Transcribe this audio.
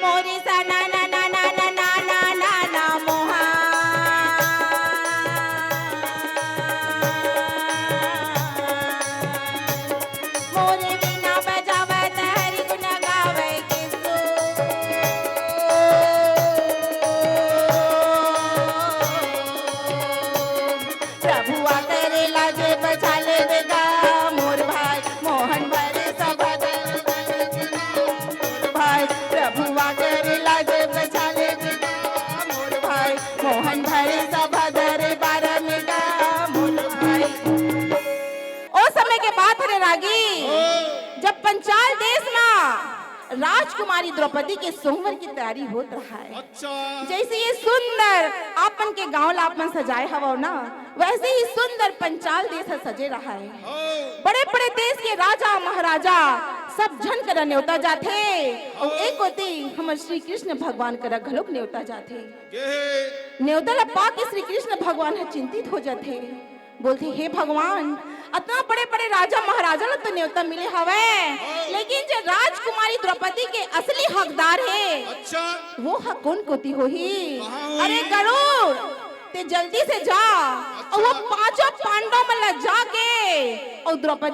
मोरी सा ना ना ना ना ना ना ना ना ना मोहा मोरे बिना बजावे हरि गुण गावे किसो प्रभु आकर लाजे बचा ले बेगा मोर भाई मोहन भरे सभदर भाई प्रभु आकर लाजे बचा ले बेगा मोर भाई मोहन भरे सभदर बारह मेगा मोर भाई। ओ समय के बात है रागी जब पंचाल देश में राजकुमारी द्रौपदी के सोमवार की तैयारी होत रहा है। अच्छा जैसे ये सुंदर आपन के गांव लापन सजाए हवा ना वैसे ही सुंदर पंचाल देश सजे रहा है। बड़े बड़े देश के राजा महाराजा सब जन कर न्योता जाते और एक होती हम श्री कृष्ण भगवान कर घलोक न्योता जाते न्योता लपा के श्री कृष्ण भगवान है चिंतित हो जाते बोलते हे भगवान इतना बड़े बड़े राजा महाराजा लोग तो न्योता मिले हवे लेकिन जो राजकुमारी द्रौपदी के असली हकदार है अच्छा वो हक कौन कोती हो ही कहाँ होई? अरे गरुड़ ते जल्दी से जा और वो पांचों पांडव में जाके और द्रौपदी